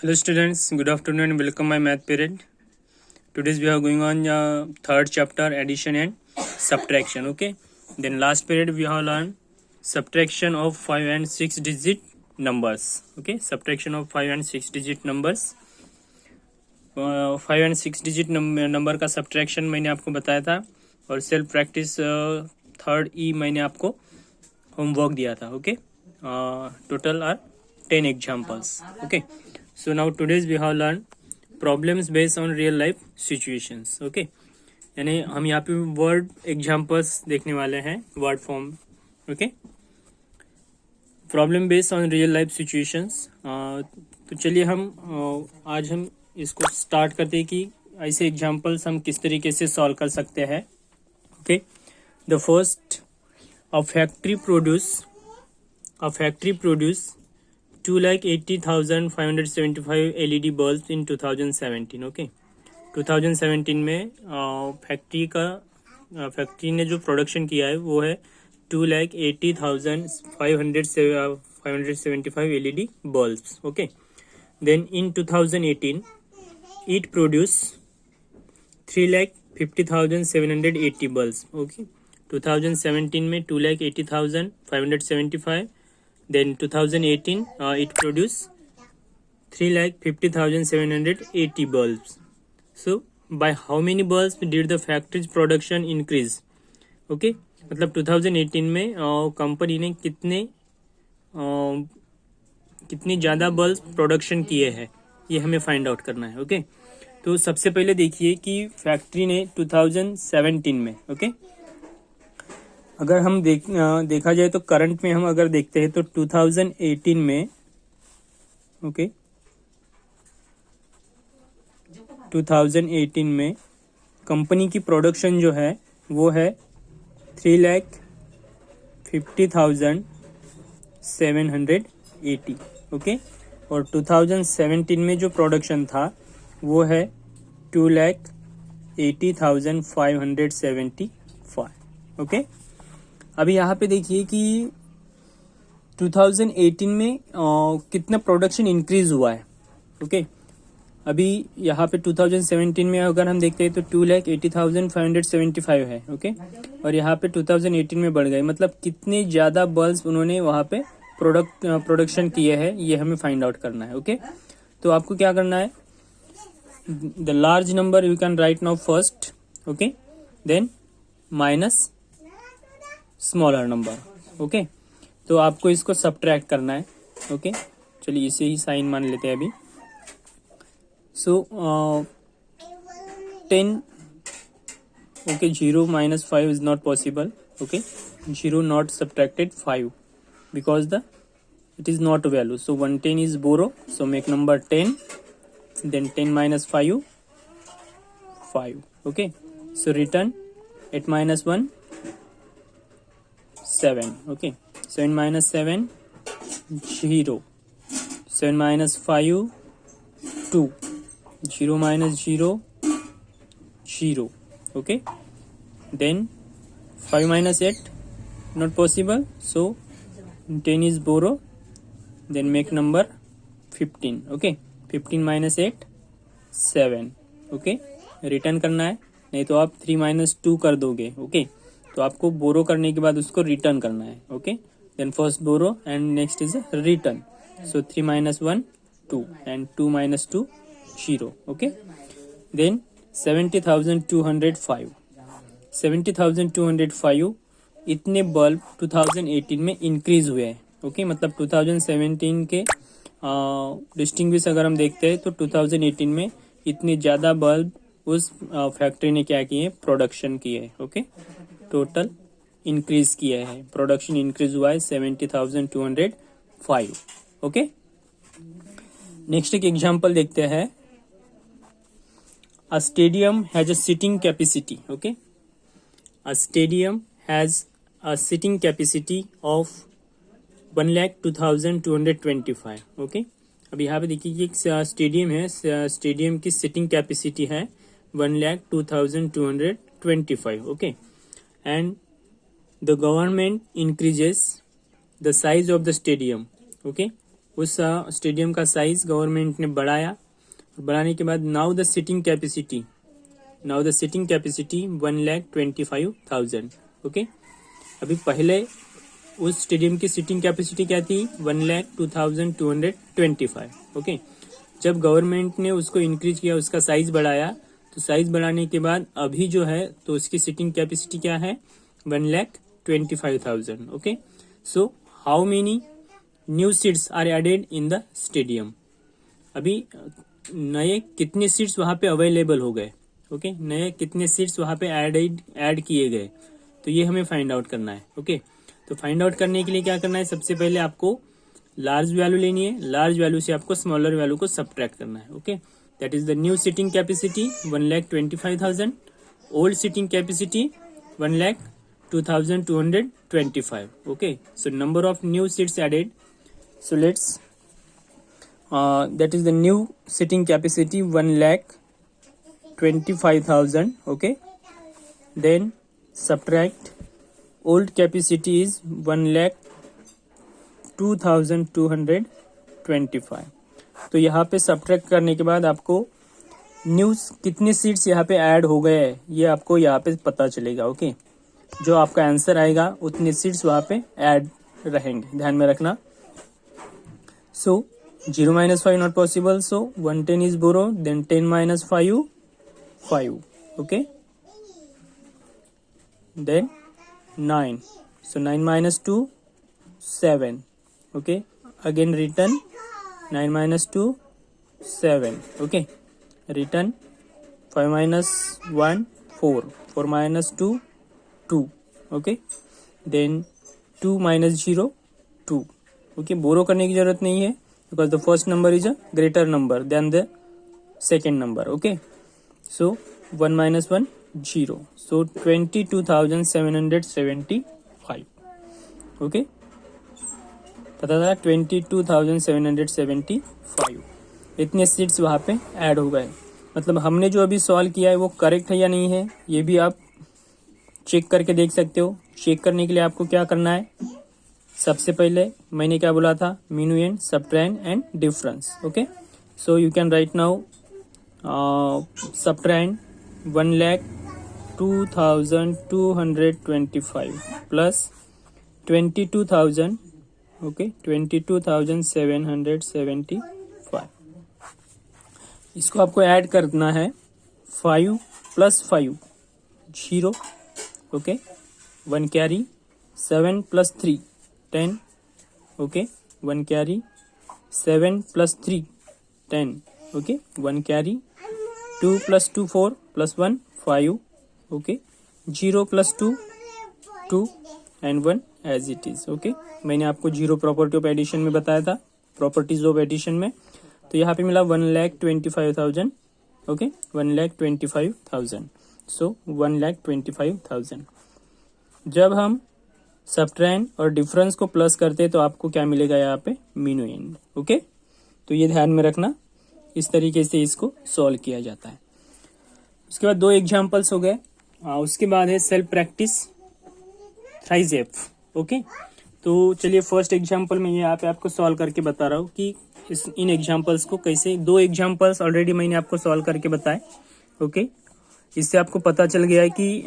Hello students, good afternoon and welcome my math period. Today we are going on third chapter addition and subtraction. Okay. Then last period we have learned subtraction of 5 and 6 digit numbers. Okay. Subtraction of 5 and 6 digit numbers. 5 and 6 digit number का subtraction मैंने आपको बताया था और self practice third ई मैंने आपको homework दिया था. Okay. Total are 10 examples. Okay. So now today's we have learned problems based on real life situations. Okay. यानी हम यहाँ पे वर्ड एग्जाम्पल्स देखने वाले हैं word form. Okay. Problem based on real life situations. तो चलिए हम आज हम इसको स्टार्ट करते हैं कि ऐसे एग्जाम्पल्स हम किस तरीके से सॉल्व कर सकते हैं. Okay. The first, a factory produce 2,80,575 LED bulb in 2017. Okay. 2017 में फैक्ट्री ने जो प्रोडक्शन किया है वो है 2,80,575 LED bulbs. Okay. Then in 2018 it produce 3,50,780 bulbs. Okay. 2017 में 2,80,575. Then 2018 it produced 3,50,780 bulbs. So by how many bulbs did the factory's production increase? Okay. मतलब 2018 में कंपनी ने कितनी ज़्यादा बल्ब प्रोडक्शन किए हैं ये हमें फाइंड आउट करना है. ओके. तो सबसे पहले देखिए कि फैक्ट्री ने 2017 में. ओके. अगर हम देखा जाए तो करंट में हम अगर देखते हैं तो 2018 में. ओके. 2018 में कंपनी की प्रोडक्शन जो है वो है 3,50,780. ओके. और 2017 में जो प्रोडक्शन था वो है 2,80,575. ओके. अभी यहाँ पे देखिए कि 2018 में कितना प्रोडक्शन इंक्रीज हुआ है. ओके. अभी यहाँ पे 2017 में अगर हम देखते हैं तो 2,80,575 है. ओके. और यहाँ पे 2018 में बढ़ गए. मतलब कितने ज़्यादा बल्ब उन्होंने वहाँ पे प्रोडक्शन किए हैं ये हमें फाइंड आउट करना है. ओके. तो आपको क्या करना है, the large number you can write now first. Okay. Then minus smaller number. Okay. तो आपको इसको सब्ट्रैक्ट करना है. ओके. चलिए इसे ही साइन मान लेते हैं अभी. सो 10. Okay. 0 minus 5 is not possible. Okay. 0 not subtracted 5 because it is not a value. So 110 is borrow. So make number 10. Then 10 minus 5. 5. Okay. So return 8 minus 1. 7. Okay. 7 minus 7 0. 7 minus 5 2. 0 minus 0 0. Okay. Then 5 minus 8 not possible. So 10 is borrow. Then make number 15. Okay. 15 minus 8 7. Okay. Return करना है, नहीं तो आप 3 minus 2 कर दोगे. Okay. तो आपको बोरो करने के बाद उसको रिटर्न करना है. Okay. Then first borrow and next is return. So 3 minus 1 2 and 2 minus 2 0. Okay. Then 70,205. 70,205 इतने बल्ब 2018 में इंक्रीज हुए हैं. ओके. मतलब 2017 के डिस्टिंग्विश अगर हम देखते हैं तो 2018 में इतने ज़्यादा बल्ब उस फैक्ट्री ने क्या किए, प्रोडक्शन किए. ओके. टोटल इंक्रीज किया है, प्रोडक्शन इंक्रीज हुआ है 70,205. ओके. नेक्स्ट एक एग्जांपल देखते हैं. अ stadium has a sitting capacity. Okay. A stadium has a sitting capacity of 1,02,225. Okay. अब यहाँ पे देखिए कि एक स्टेडियम है, स्टेडियम की सिटिंग कैपेसिटी है 1,02,225. Okay. And the government increases the size of the stadium. Okay. उस स्टेडियम का साइज गवर्नमेंट ने बढ़ाया। बढ़ाने के बाद now the seating capacity 1,25,000। Okay, अभी पहले उस स्टेडियम की सीटिंग कैपेसिटी क्या थी? 1,02,225। ओके, जब गवर्नमेंट ने उसको इंक्रीज किया, उसका साइज बढ़ाया, तो साइज बढ़ाने के बाद अभी जो है तो उसकी सीटिंग कैपेसिटी क्या है? 1,25,000। Okay, so how many new seats are added in the stadium? अभी नए कितने सीट्स वहां पे अवेलेबल हो गए? ओके, नए कितने सीट्स वहां पे ऐड किए गए, तो ये हमें फाइंड आउट करना है। ओके, तो फाइंड आउट करने के लिए क्या करना है? सबसे पहले आपको लार्ज वैल्यू लेनी है, लार्ज वैल्यू से आपको स्मॉलर वैल्यू को सब्ट्रैक्ट करना है। Okay, that is the new seating capacity 1,25,000, old seating capacity 1,02,225। Okay, so number of new seats added, so let's that is the new sitting capacity 1,25,000. okay, then subtract old capacity is 1,02,225. तो यहाँ पे subtract करने के बाद आपको new कितने seats यहाँ पे ऐड हो गए हैं ये आपको यहाँ पे पता चलेगा। ओके, जो आपका आंसर आएगा उतने सीट्स वहाँ पे ऐड रहेंगे, ध्यान में रखना। So 0 minus 5 not possible, so 110 is borrowed, then 10 minus 5, 5. Okay, then 9, so 9 minus 2, 7. Okay, again return 9 minus 2, 7. Okay, return 5 minus 1, 4, 4 minus 2, 2. Okay, then 2 minus 0, 2. Okay, borrow करने की जरूरत नहीं है because the first number is a greater number than the second number. Okay, so 1 minus 1, 0, so 22,775। Okay, पता था 22,775 इतने seats वहाँ पे ऐड हो गए। मतलब हमने जो अभी सॉल्व किया है वो करेक्ट है या नहीं है ये भी आप चेक करके देख सकते हो। चेक करने के लिए आपको क्या करना है? सबसे पहले मैंने क्या बोला था? minuend, subtrahend and difference. Okay, so you can write now subtrahend 1,02,225 plus 22,000. Okay, 22,775. इसको आपको ऐड करना है 5 plus 5 0. Okay, 1 carry, 7 plus 3 10. Okay, 1 carry, 7 plus 3 10. Okay, 1 carry, 2 plus 2 4 plus 1 5. Okay, 0 plus 2 2 and 1 as it is. Okay, मैंने आपको zero property of addition में बताया था, properties of addition में। तो यहाँ पे मिला 1,25,000. ओके, 1,25,000. सो 1,25,000 जब हम सबट्रैंड और डिफरेंस को प्लस करते हैं तो आपको क्या मिलेगा यहाँ पे? minuend. ओके, तो ये ध्यान में रखना, इस तरीके से इसको सॉल्व किया जाता है। उसके बाद 2 एग्जांपल्स हो गए। उसके बाद है self practice thrice F. Okay, तो चलिए फर्स्ट एग्जांपल में ये यहाँ पे आपको सॉल्व करके बता रहा हूँ कि इन एग्जांपल्स को कैसे। 2 एग्जांपल्स ऑलरेडी मैंने आपको सॉल्व करके बताए। ओके, इससे आपको पता चल गया है कि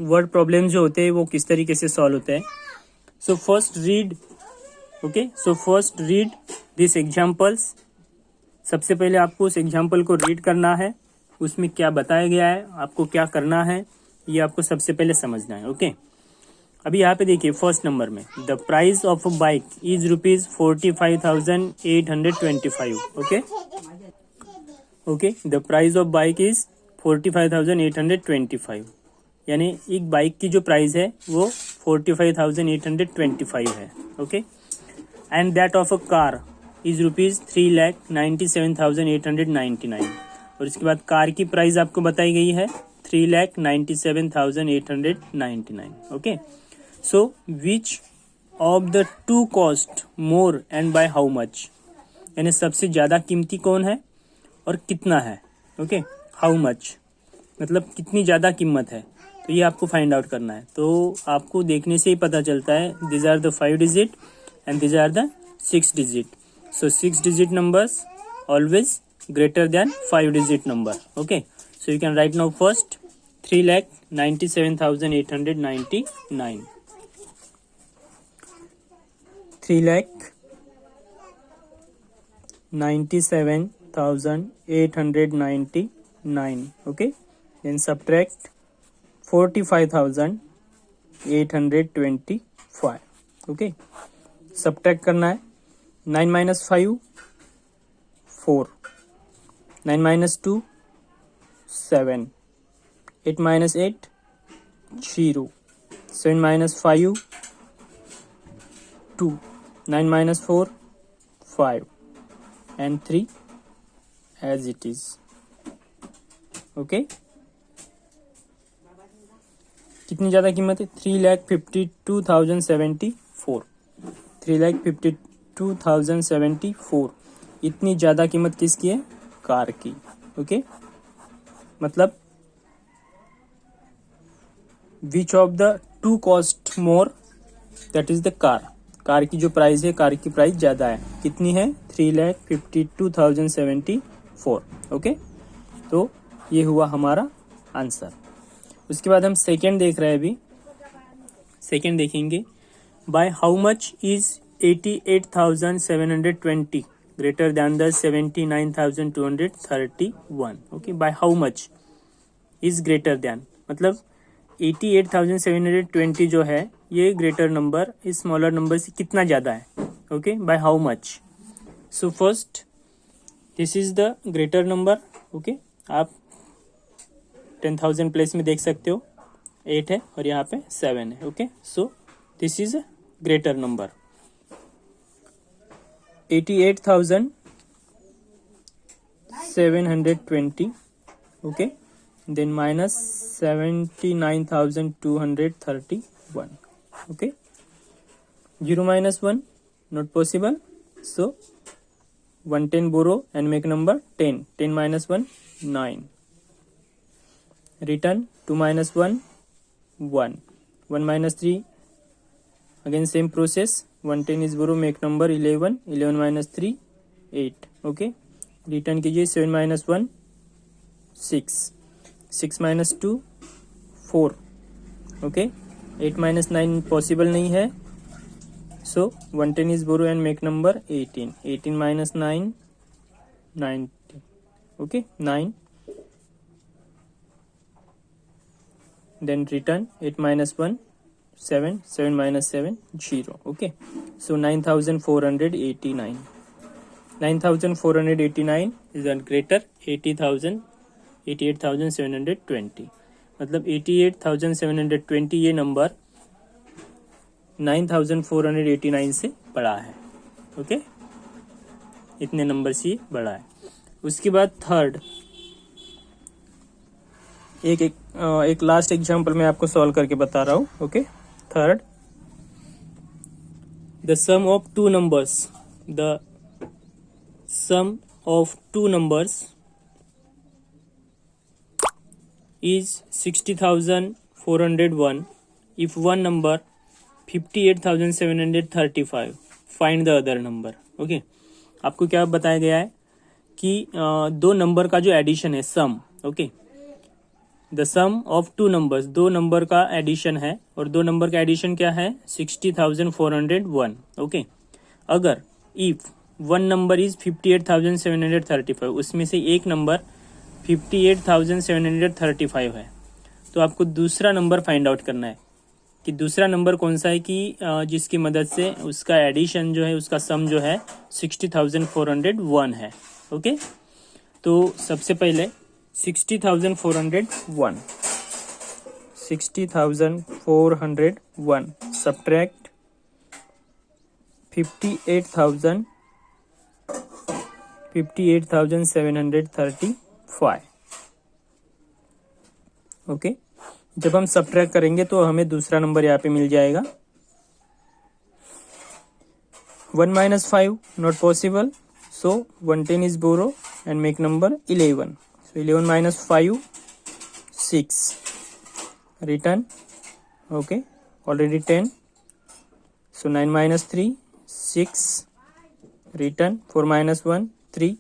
वर्ड प्रॉब्लम जो होते हैं वो किस तरीके से सॉल्व होते हैं। So first read this examples. सबसे पहले आपको उस एग्जांपल को रीड करना है, उसमें क्या बताया गया है, आपको क्या करना है, ये आपको सबसे पहले समझना है। ओके, अभी यहाँ पे देखिए फर्स्ट नंबर में the price of a bike is ₹45,825। Okay, the price of bike is 45,825, यानी एक बाइक की जो प्राइस है वो 45,825 है। Okay, and that of a car is ₹3,97,899, और इसके बाद कार की प्राइस आपको बताई गई है 3,97,899। Okay, so which of the two cost more and by how much, यानी सबसे ज्यादा कीमती कौन है और कितना है। ओके, हाउ मच मतलब कितनी ज़्यादा कीमत है, तो ये आपको फाइंड आउट करना है। तो आपको देखने से ही पता चलता है this are the 5 digit and this are the 6 digit. So 6-digit numbers always greater than 5-digit number. Okay. So you can write now first 3,97,899. 3,97,899. Okay. Then subtract 45,825. Okay. subtract करना है. 9 minus 5 4, 9 minus 2 7, 8 minus 8 0, 7 minus 5 2, 9 minus 4 5 and 3 as it is. Okay. कितनी ज़्यादा कीमत है? 3,52,074. 3,52,074. इतनी ज़्यादा कीमत किसकी है? कार की. ओके. मतलब which of the two cost more, that is the car. Car की जो प्राइस है, कार की प्राइस ज़्यादा है. कितनी है? 3,52,074. ओके. तो ये हुआ हमारा आंसर. उसके बाद हम सेकेंड देख रहे हैं. अभी सेकेंड देखेंगे. By how much is 88,720 greater than the 79,231. Okay. By how much is greater than, मतलब 88,720 जो है ये ग्रेटर नंबर इस स्मॉलर नंबर से कितना ज़्यादा है. Okay. By how much. So first this is the greater number. Okay. आप 10,000 प्लेस में देख सकते हो 8 है और यहाँ पे 7 है. Okay. So this is a greater number. 88,720. Okay. Then minus 79,231. Okay. 0 minus 1 not possible. So 110 borrow and make number 10. 10 minus 1 9. Return 2 minus 1 1. 1 minus 3 again same process. 110 is borrow, make number 11. 11 minus 3 8. Okay. Return कीजिए. 7 minus 1 6. 6 minus 2 4. Okay. 8 minus 9 possible नहीं है. So 110 is borrow and make number 18. 18 minus 9 19. Okay. 9. Then return 8 minus 1 7. 7 minus 7 0. Okay. So 9,489. 9,489 is a greater 88,720. मतलब 88,720 ये number 9,489 से बड़ा है. Okay. इतने number से बड़ा है. उसके बाद थर्ड एक लास्ट एग्जांपल मैं आपको सॉल्व करके बता रहा हूँ. Okay. Third, the sum of two numbers, the sum of two numbers is 60,401 if one number 58,735. Find the other number. Okay. आपको क्या बताया गया है कि दो नंबर का जो एडिशन है, sum. Okay. The sum of two numbers, दो नंबर का एडिशन है और दो नंबर का एडिशन क्या है? 60,401. ओके. अगर इफ वन नंबर इज 58,735, उसमें से एक नंबर 58,735 है, तो आपको दूसरा नंबर फाइंड आउट करना है कि दूसरा नंबर कौन सा है कि जिसकी मदद से उसका एडिशन जो है, उसका सम जो है 60,401 है. ओके. तो सबसे पहले 60,401 सब्ट्रैक्ट 58,735. ओके. जब हम सब्ट्रैक्ट करेंगे तो हमें दूसरा नंबर यहाँ पे मिल जाएगा. 1 minus 5 not possible, so 110 is borrow and make number 11. So 11 minus 5 6. Return. Okay. Already 10. So 9 minus 3 6. return 4 minus 1 3,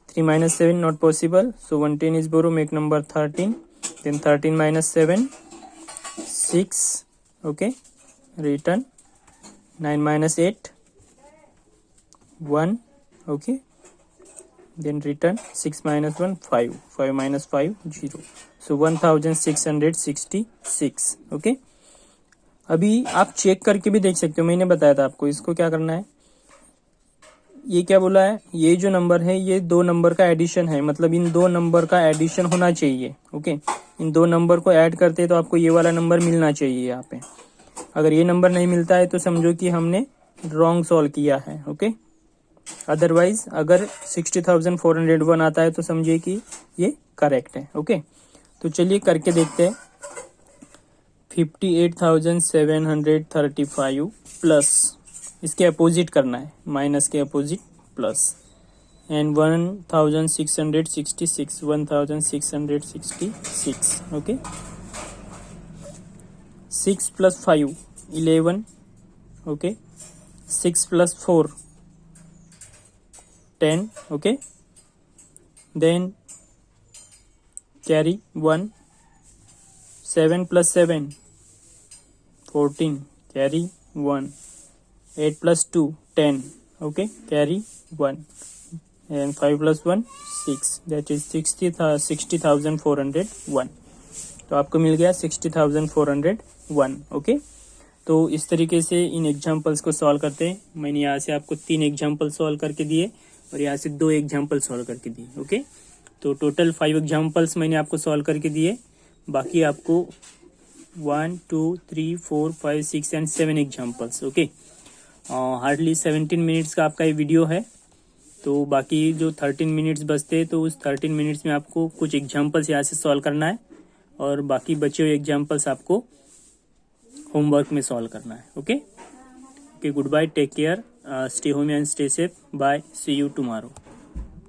3 minus 7 not possible, so 110 is borrow, make number 13, then 13 minus 7 6, okay, return 9 minus 8 1, okay, then return 6 minus 1 5, 5 minus 5 0, so 1666, okay। अभी आप check करके भी देख सकते हो, मैंने बताया था आपको इसको क्या करना है। ये क्या बोला है, ये जो नंबर है ये दो नंबर का एडिशन है, मतलब इन दो नंबर का एडिशन होना चाहिए, ओके। इन दो नंबर को ऐड करते हैं तो आपको ये वाला नंबर मिलना चाहिए यहाँ पे। अगर ये नंबर नहीं मिलता है तो समझो कि हमने रॉन्ग सॉल्व किया है, ओके। अदरवाइज अगर 60,401 आता है तो समझिए कि ये करेक्ट है, ओके। तो चलिए करके देखते हैं। 58,735 प्लस इसके अपोजिट करना है, माइनस के opposite plus, and 1666, okay. 6 plus 5 11, okay. 6 plus 4 10, okay. Then carry 1, 7 plus 7 14, carry 1, 8 plus 2 10, okay, carry 1, and 5 plus 1 6, that is 60,401। तो आपको मिल गया 60,401, ओके। तो इस तरीके से इन एग्जांपल्स को सॉल्व करते हैं। मैंने यहाँ से आपको 3 एग्जांपल सॉल्व करके दिए और यहाँ से 2 एग्जांपल सॉल्व करके दिए, ओके। तो टोटल 5 एग्जांपल्स मैंने आपको सॉल्व करके दिए, बाकी आपको 1 2 3 4 5 6 and 7 examples, okay. Hardly 17 minutes का आपका ये वीडियो है, तो बाकी जो 13 मिनट्स बचते हैं तो उस 13 मिनट्स में आपको कुछ एग्जांपल्स यहाँ से सॉल्व करना है और बाकी बचे हुए एग्जांपल्स आपको होमवर्क में सॉल्व करना है, okay. Good bye, take care, stay home and stay safe, bye, see you tomorrow.